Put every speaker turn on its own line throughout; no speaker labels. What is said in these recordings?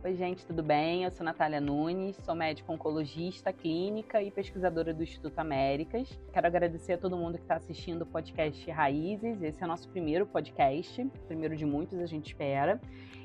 Oi, gente, tudo bem? Eu sou Natália Nunes, sou médica oncologista clínica e pesquisadora do Instituto Américas. Quero agradecer a todo mundo que está assistindo o podcast Raízes. Esse é o nosso primeiro podcast, primeiro de muitos, a gente espera.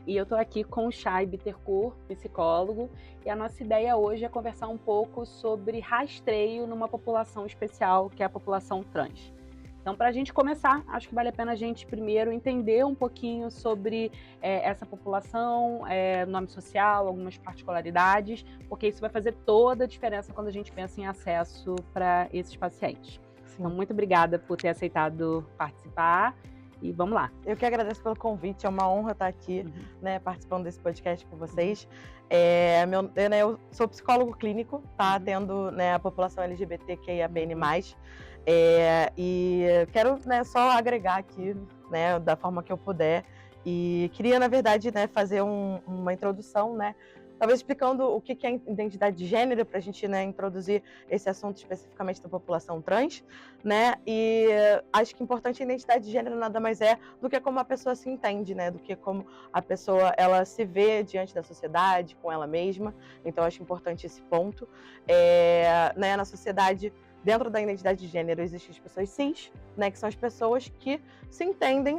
E eu estou aqui com o Chay Bittencourt, psicólogo, e a nossa ideia hoje é conversar um pouco sobre rastreio numa população especial, que é a população trans. Então, para a gente começar, acho que vale a pena a gente primeiro entender um pouquinho sobre essa população, nome social, algumas particularidades, porque isso vai fazer toda a diferença quando a gente pensa em acesso para esses pacientes.
Sim.
Então, muito obrigada por ter aceitado participar e vamos lá.
Eu que agradeço pelo convite, é uma honra estar aqui, participando desse podcast com vocês. Eu sou psicólogo clínico, atendo a população LGBTQIAPN+. E quero só agregar aqui, da forma que eu puder. E queria, na verdade, fazer uma introdução, talvez explicando o que é identidade de gênero, para a gente introduzir esse assunto especificamente da população trans, E acho que importante a identidade de gênero nada mais é do que como a pessoa se entende, do que como a pessoa ela se vê diante da sociedade, com ela mesma. Então acho importante esse ponto. Na sociedade, dentro da identidade de gênero, existem as pessoas cis, que são as pessoas que se entendem,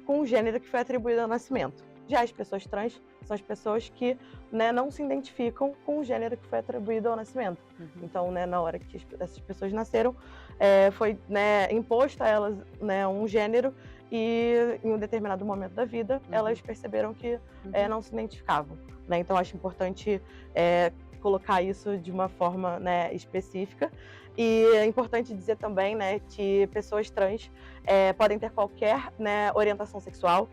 com o gênero que foi atribuído ao nascimento. Já as pessoas trans são as pessoas que não se identificam com o gênero que foi atribuído ao nascimento. Então, na hora que essas pessoas nasceram, foi imposto a elas um gênero e em um determinado momento da vida, elas perceberam que não se identificavam. Então, acho importante colocar isso de uma forma específica. E é importante dizer também que pessoas trans podem ter qualquer orientação sexual,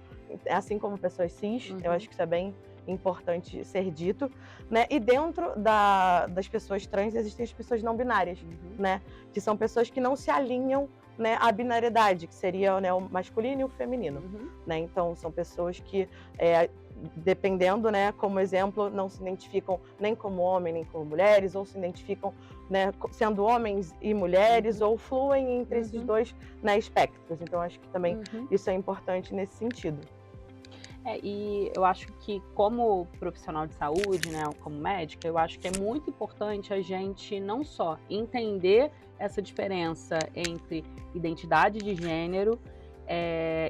assim como pessoas cis. Eu acho que isso é bem importante ser dito, E dentro das pessoas trans existem as pessoas não binárias, Que são pessoas que não se alinham à binariedade, que seria o masculino e o feminino, Então são pessoas que dependendo, como exemplo, não se identificam nem como homem nem como mulheres, ou se identificam sendo homens e mulheres, ou fluem entre esses dois espectros. Então acho que também isso é importante nesse sentido.
E eu acho que como profissional de saúde, como médica, eu acho que é muito importante a gente não só entender essa diferença entre identidade de gênero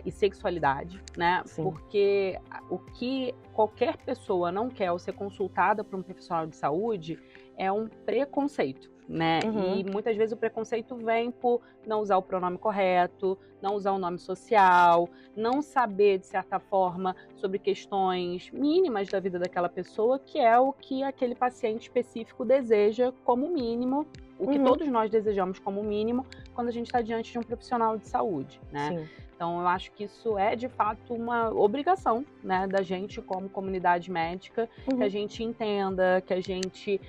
e sexualidade,
Sim.
Porque o que qualquer pessoa não quer ao ser consultada por um profissional de saúde é um preconceito, E muitas vezes o preconceito vem por não usar o pronome correto, não usar o nome social, não saber, de certa forma, sobre questões mínimas da vida daquela pessoa, que é o que aquele paciente específico deseja como mínimo, o que todos nós desejamos como mínimo quando a gente está diante de um profissional de saúde,
Sim.
Então, eu acho que isso é, de fato, uma obrigação, da gente, como comunidade médica, que a gente entenda, que a gente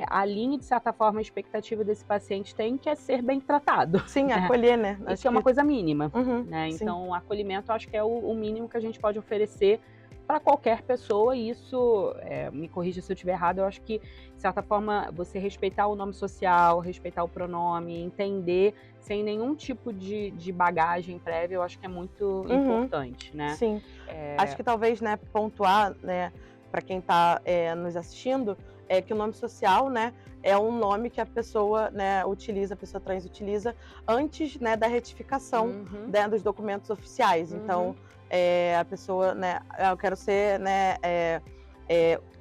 alinhe, de certa forma, a expectativa desse paciente tem, que é ser bem tratado.
Sim, acolher,
Isso é uma coisa mínima,
Então,
o acolhimento, eu acho que é o mínimo que a gente pode oferecer para qualquer pessoa, e isso, me corrija se eu estiver errado, eu acho que, de certa forma, você respeitar o nome social, respeitar o pronome, entender sem nenhum tipo de bagagem prévia, eu acho que é muito importante,
Sim. Acho que talvez, pontuar, para quem está nos assistindo, é que o nome social, é um nome que a pessoa, utiliza, a pessoa trans utiliza antes, da retificação, dos documentos oficiais. Então, a pessoa, eu quero ser,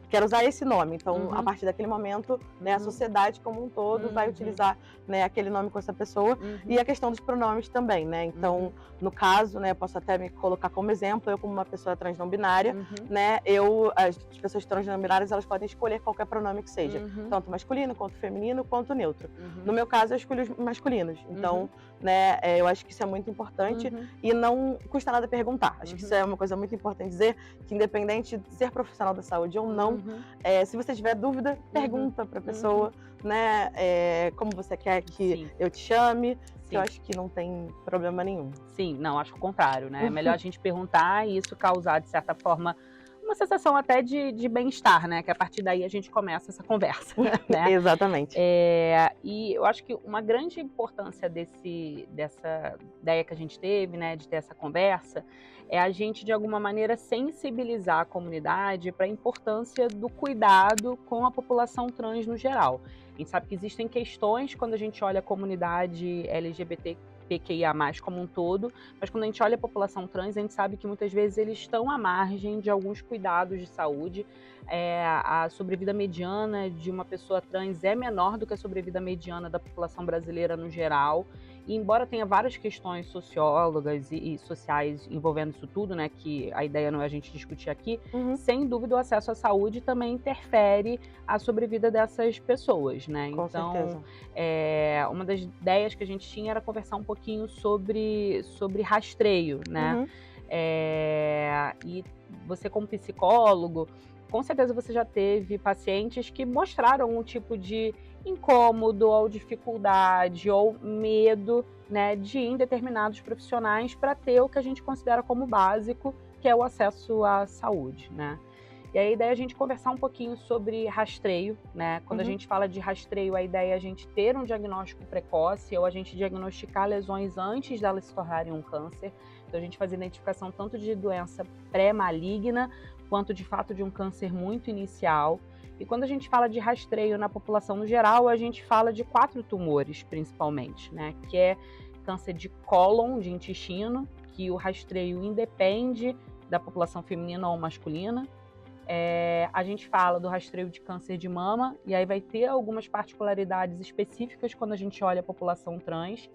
quero usar esse nome. Então, a partir daquele momento, a sociedade como um todo vai utilizar, aquele nome com essa pessoa. E a questão dos pronomes também, Então, no caso, eu posso até me colocar como exemplo, eu como uma pessoa trans não binária, as pessoas trans não binárias, elas podem escolher qualquer pronome que seja, tanto masculino, quanto feminino, quanto neutro. No meu caso, eu escolho os masculinos. Então, eu acho que isso é muito importante e não custa nada perguntar. Acho que isso é uma coisa muito importante dizer, que independente de ser profissional da saúde ou não, se você tiver dúvida, pergunta para a pessoa, como você quer que eu te chame. Eu acho que não tem problema nenhum.
Sim, não, acho o contrário, É melhor a gente perguntar e isso causar, de certa forma, uma sensação até de bem-estar, né? Que a partir daí a gente começa essa conversa, né?
Exatamente.
E eu acho que uma grande importância dessa ideia que a gente teve, né, de ter essa conversa, é a gente, de alguma maneira, sensibilizar a comunidade para a importância do cuidado com a população trans no geral. A gente sabe que existem questões quando a gente olha a comunidade LGBTQIA+, como um todo, mas quando a gente olha a população trans, a gente sabe que muitas vezes eles estão à margem de alguns cuidados de saúde. A sobrevida mediana de uma pessoa trans é menor do que a sobrevida mediana da população brasileira no geral. E embora tenha várias questões sociólogas e sociais envolvendo isso tudo, né, que a ideia não é a gente discutir aqui, sem dúvida o acesso à saúde também interfere a sobrevida dessas pessoas, né?
Com
então,
certeza.
uma das ideias que a gente tinha era conversar um pouquinho sobre rastreio, né? E você, como psicólogo, com certeza você já teve pacientes que mostraram um tipo de incômodo ou dificuldade ou medo, né, de ir em determinados profissionais para ter o que a gente considera como básico, que é o acesso à saúde, né? E a ideia é a gente conversar um pouquinho sobre rastreio, né? Quando a gente fala de rastreio, a ideia é a gente ter um diagnóstico precoce ou a gente diagnosticar lesões antes delas se tornarem um câncer. Então a gente faz identificação tanto de doença pré-maligna quanto de fato de um câncer muito inicial. E quando a gente fala de rastreio na população no geral, a gente fala de 4 tumores, principalmente, né? Que é câncer de cólon, de intestino, que o rastreio independe da população feminina ou masculina. A gente fala do rastreio de câncer de mama, e aí vai ter algumas particularidades específicas quando a gente olha a população trans.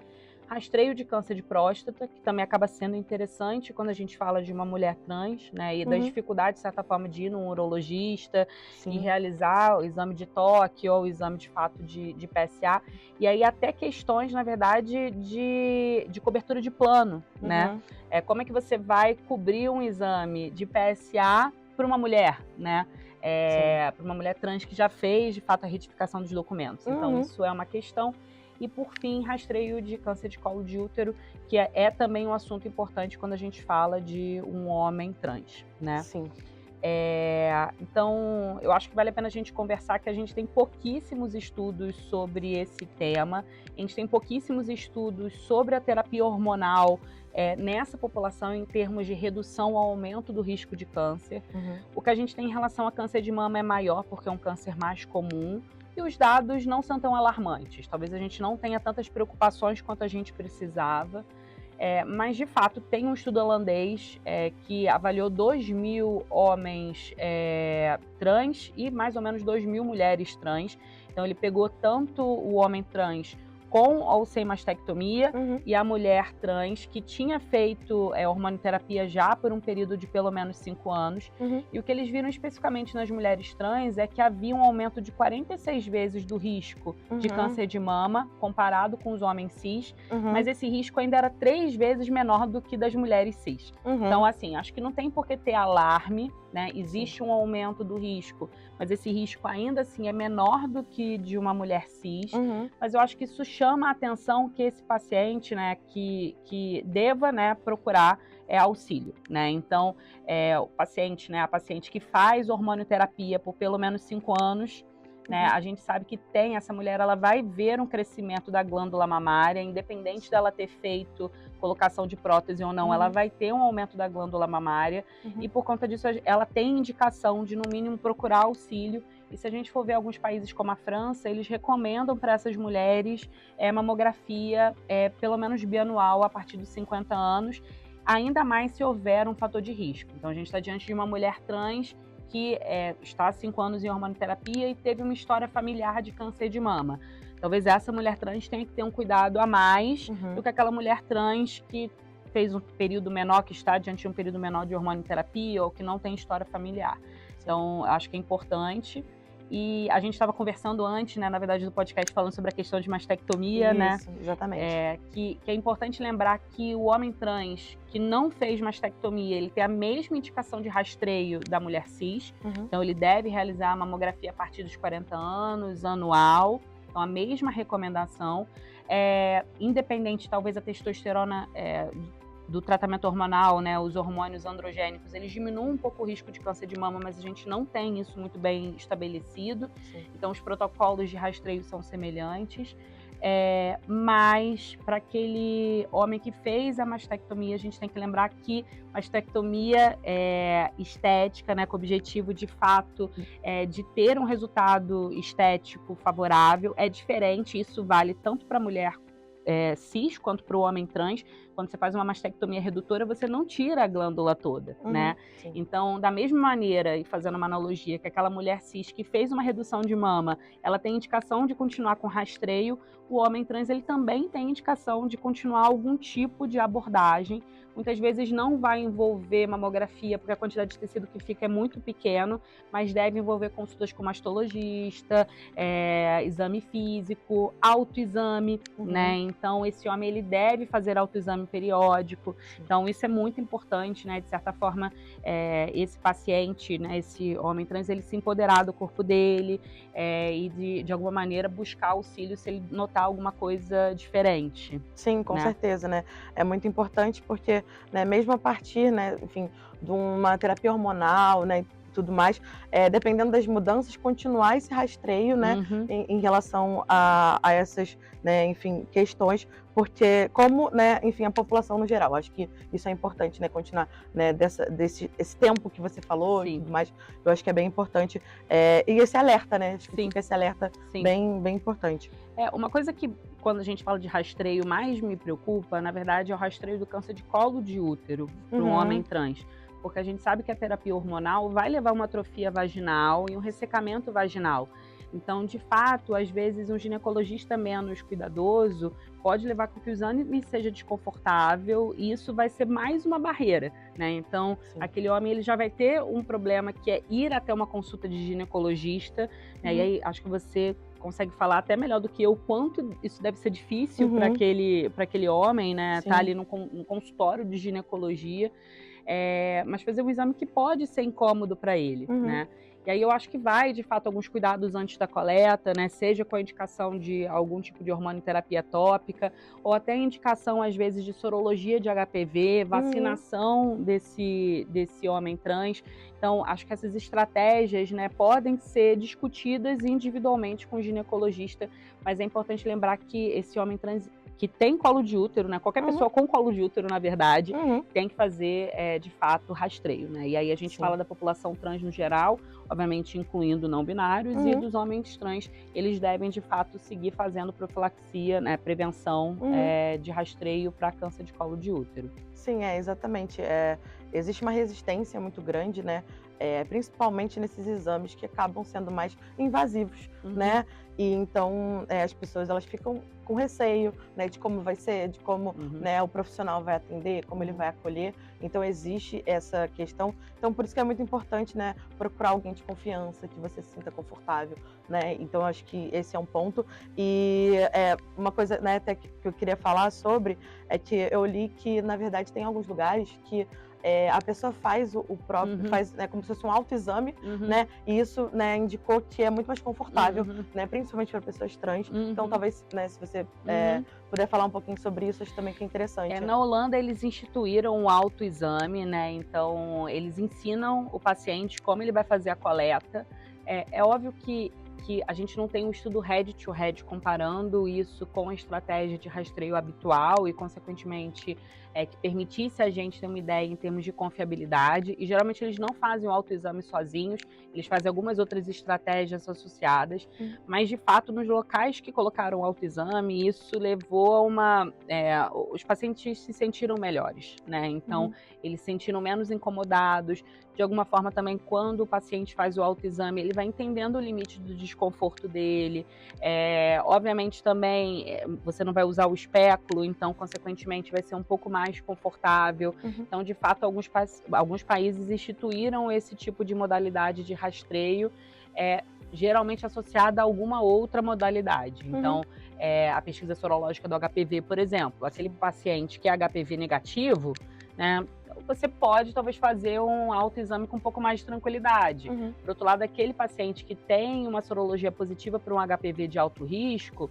Rastreio de câncer de próstata, que também acaba sendo interessante quando a gente fala de uma mulher trans, né? E das dificuldades, de certa forma, de ir num urologista e realizar o exame de toque ou o exame de fato de PSA. E aí até questões, na verdade, de cobertura de plano, né? Como é que você vai cobrir um exame de PSA para uma mulher, né? Para uma mulher trans que já fez, de fato, a retificação dos documentos. Então, isso é uma questão. E, por fim, rastreio de câncer de colo de útero, que é também um assunto importante quando a gente fala de um homem trans, né?
Sim.
Então, eu acho que vale a pena a gente conversar, que a gente tem pouquíssimos estudos sobre esse tema, a gente tem pouquíssimos estudos sobre a terapia hormonal nessa população em termos de redução ou aumento do risco de câncer. O que a gente tem em relação a câncer de mama é maior, porque é um câncer mais comum, e os dados não são tão alarmantes. Talvez a gente não tenha tantas preocupações quanto a gente precisava, mas de fato tem um estudo holandês que avaliou 2.000 homens trans e mais ou menos 2.000 mulheres trans. Então ele pegou tanto o homem trans com ou sem mastectomia e a mulher trans que tinha feito hormonioterapia já por um período de pelo menos 5 anos. E o que eles viram especificamente nas mulheres trans é que havia um aumento de 46 vezes do risco de câncer de mama comparado com os homens cis, mas esse risco ainda era 3 vezes menor do que das mulheres cis. Então, assim, acho que não tem por que ter alarme, né? Existe um aumento do risco, mas esse risco ainda assim é menor do que de uma mulher cis. Mas eu acho que isso chama a atenção que esse paciente, né, que deva, né, procurar auxílio, né? Então, o paciente, né, a paciente que faz hormonioterapia por pelo menos 5 anos, né, a gente sabe que essa mulher, ela vai ver um crescimento da glândula mamária, independente dela ter feito colocação de prótese ou não, ela vai ter um aumento da glândula mamária, e por conta disso ela tem indicação de, no mínimo, procurar auxílio. E se a gente for ver alguns países como a França, eles recomendam para essas mulheres mamografia pelo menos bianual a partir dos 50 anos, ainda mais se houver um fator de risco. Então a gente está diante de uma mulher trans que está há 5 anos em hormonioterapia e teve uma história familiar de câncer de mama. Talvez essa mulher trans tenha que ter um cuidado a mais do que aquela mulher trans que fez um período menor, que está diante de um período menor de hormonioterapia ou que não tem história familiar. Então, acho que é importante. E a gente estava conversando antes, né, na verdade, do podcast, falando sobre a questão de mastectomia,
Isso,
né?
Exatamente.
Que é importante lembrar que o homem trans que não fez mastectomia, ele tem a mesma indicação de rastreio da mulher cis. Então, ele deve realizar a mamografia a partir dos 40 anos, anual. Então, a mesma recomendação. Independente, talvez a testosterona do tratamento hormonal, né, os hormônios androgênicos, eles diminuem um pouco o risco de câncer de mama, mas a gente não tem isso muito bem estabelecido.
Sim.
Então, os protocolos de rastreio são semelhantes. Mas para aquele homem que fez a mastectomia, a gente tem que lembrar que mastectomia estética, né, com o objetivo de fato de ter um resultado estético favorável, é diferente. Isso vale tanto para a mulher cis quanto para o homem trans. Quando você faz uma mastectomia redutora, você não tira a glândula toda, né?
Sim.
Então, da mesma maneira, e fazendo uma analogia, que aquela mulher cis que fez uma redução de mama, ela tem indicação de continuar com rastreio, o homem trans, ele também tem indicação de continuar algum tipo de abordagem. Muitas vezes não vai envolver mamografia, porque a quantidade de tecido que fica é muito pequeno, mas deve envolver consultas com mastologista, exame físico, autoexame, né? Então, esse homem, ele deve fazer autoexame periódico. Então, isso é muito importante, né? De certa forma, esse paciente, né, esse homem trans, ele se empoderar do corpo dele e, de alguma maneira, buscar auxílio se ele notar alguma coisa diferente.
Sim, com certeza, né? É muito importante porque, né, mesmo a partir, né, enfim, de uma terapia hormonal, né, tudo mais, dependendo das mudanças, continuar esse rastreio, né, em relação a essas, né, enfim, questões, porque como, né, enfim, a população no geral, acho que isso é importante, né, continuar, né, esse tempo que você falou e tudo mais, eu acho que é bem importante, e esse alerta, né, acho que fica esse alerta bem, bem importante.
Uma coisa que, quando a gente fala de rastreio, mais me preocupa, na verdade, é o rastreio do câncer de colo de útero para um homem trans. Porque a gente sabe que a terapia hormonal vai levar uma atrofia vaginal e um ressecamento vaginal. Então, de fato, às vezes um ginecologista menos cuidadoso pode levar com que o exame seja desconfortável e isso vai ser mais uma barreira, né? Então, aquele homem, ele já vai ter um problema que é ir até uma consulta de ginecologista, né? E aí acho que você consegue falar até melhor do que eu quanto isso deve ser difícil para aquele homem, né? Tá ali num consultório de ginecologia. Mas fazer um exame que pode ser incômodo para ele, né? E aí eu acho que vai, de fato, alguns cuidados antes da coleta, né? Seja com a indicação de algum tipo de hormonioterapia tópica, ou até a indicação, às vezes, de sorologia de HPV, vacinação desse homem trans. Então, acho que essas estratégias, né, podem ser discutidas individualmente com o ginecologista, mas é importante lembrar que esse homem trans que tem colo de útero, né? Qualquer pessoa com colo de útero, na verdade, tem que fazer, de fato, rastreio, né? E aí a gente fala da população trans no geral, obviamente incluindo não binários, e dos homens trans, eles devem, de fato, seguir fazendo profilaxia, né? Prevenção de rastreio para câncer de colo de útero.
Sim, exatamente. Existe uma resistência muito grande, né? Principalmente nesses exames que acabam sendo mais invasivos, né? E então as pessoas, elas ficam com receio, né, de como vai ser, de como né, o profissional vai atender, como ele vai acolher. Então existe essa questão. Então por isso que é muito importante, né, procurar alguém de confiança, que você se sinta confortável, né? Então acho que esse é um ponto. E uma coisa, né, até que eu queria falar sobre é que eu li que na verdade tem alguns lugares que a pessoa faz o próprio, faz, né, como se fosse um autoexame, né? E isso, né, indicou que é muito mais confortável, né, principalmente para pessoas trans. Então, talvez, né, se você puder falar um pouquinho sobre isso, acho também que é interessante.
Na Holanda, eles instituíram o autoexame, né? Então, eles ensinam o paciente como ele vai fazer a coleta. É óbvio que a gente não tem um estudo head-to-head comparando isso com a estratégia de rastreio habitual e, consequentemente, que permitisse a gente ter uma ideia em termos de confiabilidade. E, geralmente, eles não fazem o autoexame sozinhos, eles fazem algumas outras estratégias associadas. Mas, de fato, nos locais que colocaram o autoexame, isso levou a uma... os pacientes se sentiram melhores, né? Então, eles se sentiram menos incomodados. De alguma forma, também, quando o paciente faz o autoexame, ele vai entendendo o limite do desconforto dele. Obviamente, também, você não vai usar o espéculo, então, consequentemente, vai ser um pouco mais confortável. Então, de fato, alguns países instituíram esse tipo de modalidade de rastreio, geralmente associada a alguma outra modalidade. Então, a pesquisa sorológica do HPV, por exemplo, aquele paciente que é HPV negativo, né, você pode talvez fazer um autoexame com um pouco mais de tranquilidade. Por outro lado, aquele paciente que tem uma sorologia positiva para um HPV de alto risco,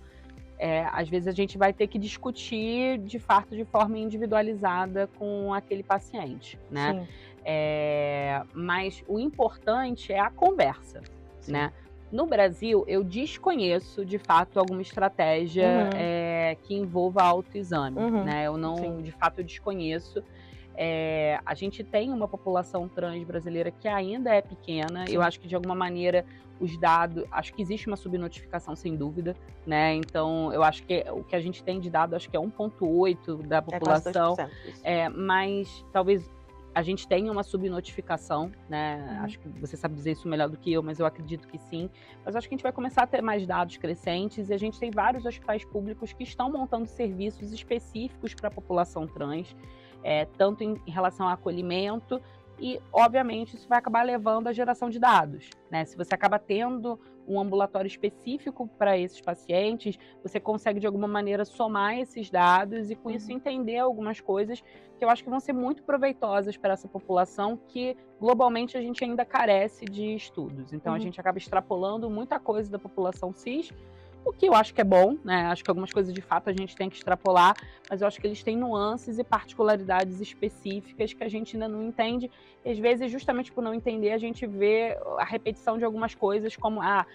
às vezes a gente vai ter que discutir, de fato, de forma individualizada com aquele paciente, né?
Sim.
Mas o importante é a conversa,
Sim.
né? No Brasil, eu desconheço, de fato, alguma estratégia que envolva autoexame, né? Eu não,
Sim.
de fato, eu desconheço. A gente tem uma população trans brasileira que ainda é pequena.
Sim.
Eu acho que, de alguma maneira, os dados... Acho que existe uma subnotificação, sem dúvida, né? Então, eu acho que o que a gente tem de dado, acho que é 1,8% da população.
Quase 2%, isso.
Mas, talvez, a gente tenha uma subnotificação, né? Acho que você sabe dizer isso melhor do que eu, mas eu acredito que sim. Mas acho que a gente vai começar a ter mais dados crescentes, e a gente tem vários hospitais públicos que estão montando serviços específicos para a população trans, tanto em relação ao acolhimento, e, obviamente, isso vai acabar levando à geração de dados, né? Se você acaba tendo um ambulatório específico para esses pacientes, você consegue, de alguma maneira, somar esses dados e, com isso, entender algumas coisas que eu acho que vão ser muito proveitosas para essa população, que, globalmente, a gente ainda carece de estudos. Então, a gente acaba extrapolando muita coisa da população cis, o que eu acho que é bom, né? Acho que algumas coisas, de fato, a gente tem que extrapolar, mas eu acho que eles têm nuances e particularidades específicas que a gente ainda não entende. E, às vezes, justamente por não entender, a gente vê a repetição de algumas coisas, como a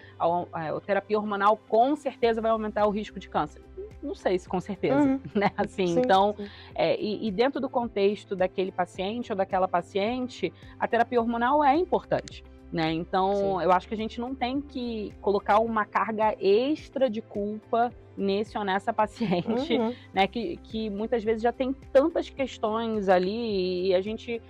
terapia hormonal com certeza vai aumentar o risco de câncer. Não sei se com certeza, né? Assim,
Sim,
então,
sim.
E dentro do contexto daquele paciente ou daquela paciente, a terapia hormonal é importante, né? Então, eu acho que a gente não tem que colocar uma carga extra de culpa nesse ou nessa paciente, né? Que muitas vezes já tem tantas questões ali, e a gente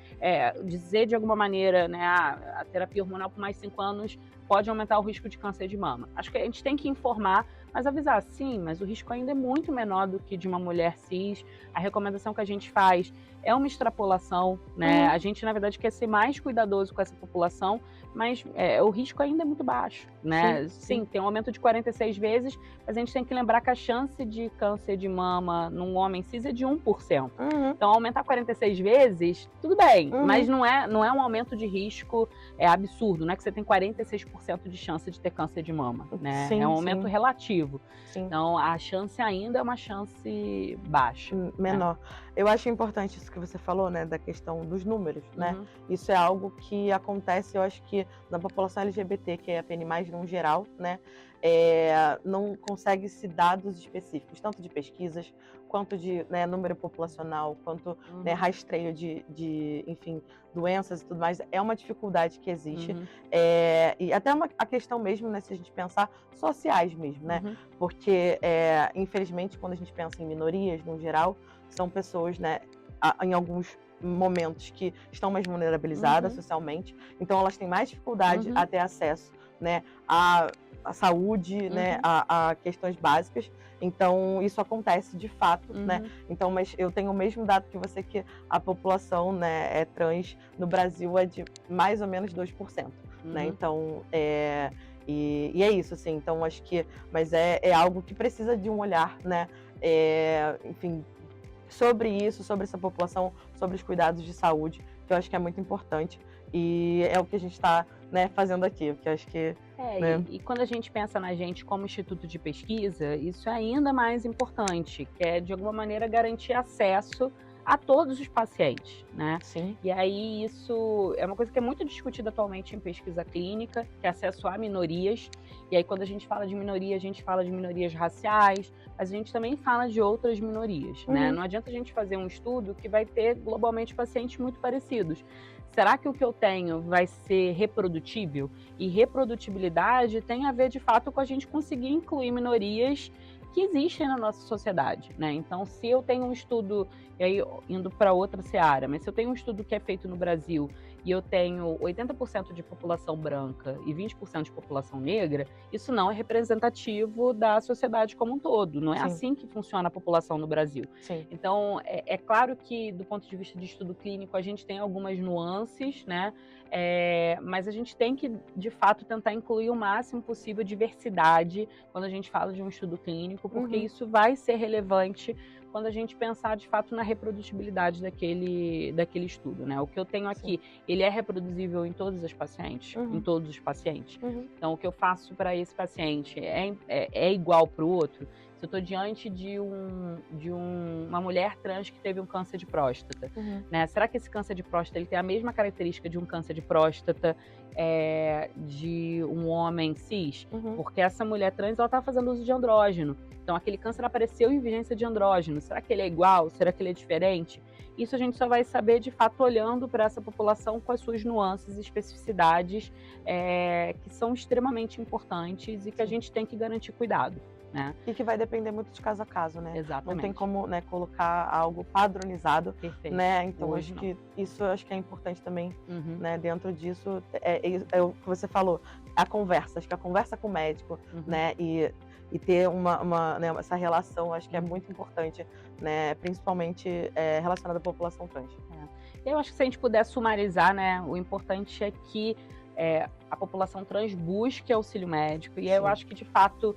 dizer de alguma maneira, né? A terapia hormonal por mais 5 anos pode aumentar o risco de câncer de mama. Acho que a gente tem que informar, mas avisar, sim, mas o risco ainda é muito menor do que de uma mulher cis. A recomendação que a gente faz é uma extrapolação, né? A gente, na verdade, quer ser mais cuidadoso com essa população, mas o risco ainda é muito baixo, né? Sim, tem um aumento de 46 vezes, mas a gente tem que lembrar que a chance de câncer de mama num homem cis é de 1%. Então, aumentar 46 vezes, tudo bem, mas não é um aumento de risco absurdo, não é que você tem 46% de chance de ter câncer de mama, né? É um aumento relativo. Então, a chance ainda é uma chance baixa.
Menor. Eu acho importante isso que você falou, né, da questão dos números, né? Isso é algo que acontece, eu acho que na população LGBT, que é a PN+, num geral, né, não consegue-se dados específicos, tanto de pesquisas, quanto de, né, número populacional, quanto né, rastreio de, enfim, doenças e tudo mais. É uma dificuldade que existe. E até a questão mesmo, né, se a gente pensar, sociais mesmo, né? Porque, infelizmente, quando a gente pensa em minorias, no geral, são pessoas, né, em alguns momentos que estão mais vulnerabilizadas socialmente, então elas têm mais dificuldade a ter acesso, né, à saúde, né, a questões básicas. Então isso acontece de fato, né? Então, mas eu tenho o mesmo dado que você, que a população, né, trans no Brasil é de mais ou menos 2%, né? Então e é isso, assim. Então acho que, mas é algo que precisa de um olhar, né? Enfim, sobre isso, sobre essa população, sobre os cuidados de saúde, que eu acho que é muito importante, e é o que a gente está, né, fazendo aqui, porque eu acho que... né?
E quando a gente pensa na gente como instituto de pesquisa, isso é ainda mais importante, que é, de alguma maneira, garantir acesso a todos os pacientes, né?
Sim.
E aí isso é uma coisa que é muito discutida atualmente em pesquisa clínica, que é acesso a minorias. E aí, quando a gente fala de minoria, a gente fala de minorias raciais, mas a gente também fala de outras minorias, né? Não adianta a gente fazer um estudo que vai ter globalmente pacientes muito parecidos. Será que o que eu tenho vai ser reprodutível? E reprodutibilidade tem a ver, de fato, com a gente conseguir incluir minorias que existem na nossa sociedade, né? Então, se eu tenho um estudo, e aí indo para outra seara, mas se eu tenho um estudo que é feito no Brasil e eu tenho 80% de população branca e 20% de população negra, isso não é representativo da sociedade como um todo. Não é assim que funciona a população no Brasil. Então, é claro que, do ponto de vista de estudo clínico, a gente tem algumas nuances, né? Mas a gente tem que, de fato, tentar incluir o máximo possível diversidade quando a gente fala de um estudo clínico, porque isso vai ser relevante quando a gente pensar, de fato, na reprodutibilidade daquele estudo, né? O que eu tenho aqui, ele é reproduzível em todas as pacientes? Em todos os pacientes? Então, o que eu faço para esse paciente é igual para o outro? Se eu estou diante de uma mulher trans que teve um câncer de próstata, né? Será que esse câncer de próstata ele tem a mesma característica de um câncer de próstata de um homem cis? Porque essa mulher trans, ela está fazendo uso de andrógeno. Então, aquele câncer apareceu em vigência de andrógeno. Será que ele é igual? Será que ele é diferente? Isso a gente só vai saber, de fato, olhando para essa população com as suas nuances e especificidades que são extremamente importantes e que a gente tem que garantir cuidado. Né?
E que vai depender muito de caso a caso, né?
Exatamente.
Não tem como, né, colocar algo padronizado.
Perfeito.
Né? Então,
Hoje
acho que isso é importante também, né? Dentro disso, é o que você falou, acho que a conversa com o médico, né? E ter né, essa relação, acho que é muito importante, né? Principalmente relacionada à população trans.
Eu acho que se a gente puder sumarizar, né? O importante é que a população trans busque auxílio médico. E eu acho que, de fato,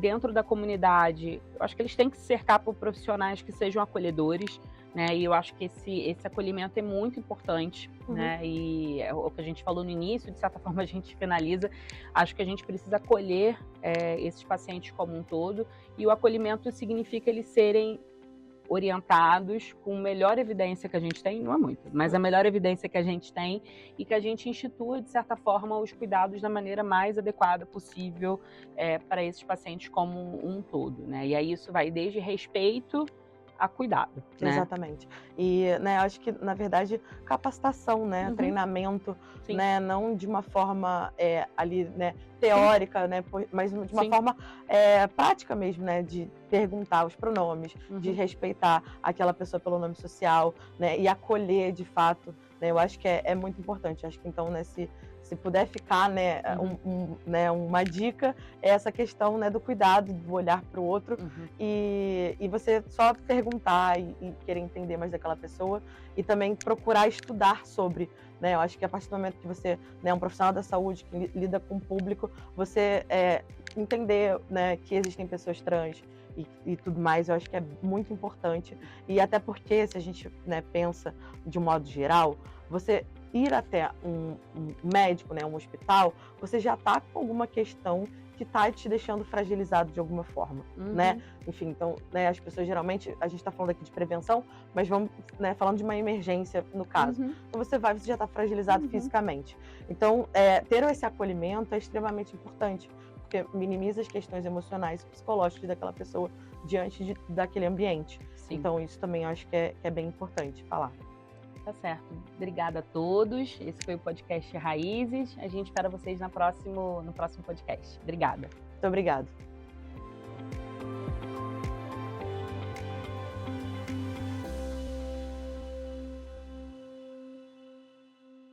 dentro da comunidade, eu acho que eles têm que se cercar por profissionais que sejam acolhedores, né? E eu acho que esse acolhimento é muito importante, né? E o que a gente falou no início, de certa forma a gente finaliza. Acho que a gente precisa acolher esses pacientes como um todo. E o acolhimento significa eles serem orientados com a melhor evidência que a gente tem, não é muito, mas a melhor evidência que a gente tem e que a gente institua, de certa forma, os cuidados da maneira mais adequada possível para esses pacientes como um todo, né? E aí isso vai desde respeito a cuidado, né?
Exatamente. E, né, acho que, na verdade, capacitação, né, treinamento, né, não de uma forma ali, né, teórica, né, mas de uma forma prática mesmo, né, de perguntar os pronomes, de respeitar aquela pessoa pelo nome social, né, e acolher de fato, né, eu acho que é muito importante. Acho que então, né, se puder ficar, né, né, uma dica é essa questão, né, do cuidado, do olhar para o outro e você só perguntar e querer entender mais daquela pessoa e também procurar estudar sobre, né, eu acho que a partir do momento que você, né, é um profissional da saúde que lida com o público, você entender, né, que existem pessoas trans e tudo mais, eu acho que é muito importante. E até porque, se a gente, né, pensa de um modo geral, você ir até um médico, né, um hospital, você já está com alguma questão que está te deixando fragilizado de alguma forma, né? Enfim, então, né, as pessoas geralmente, a gente está falando aqui de prevenção, mas vamos, né, falando de uma emergência no caso. Então você já está fragilizado fisicamente. Então, ter esse acolhimento é extremamente importante, porque minimiza as questões emocionais e psicológicas daquela pessoa diante daquele ambiente. Então, isso também eu acho que é bem importante falar.
Tá certo. Obrigada a todos. Esse foi o podcast Raízes. A gente espera vocês no próximo podcast. Obrigada.
Muito obrigada.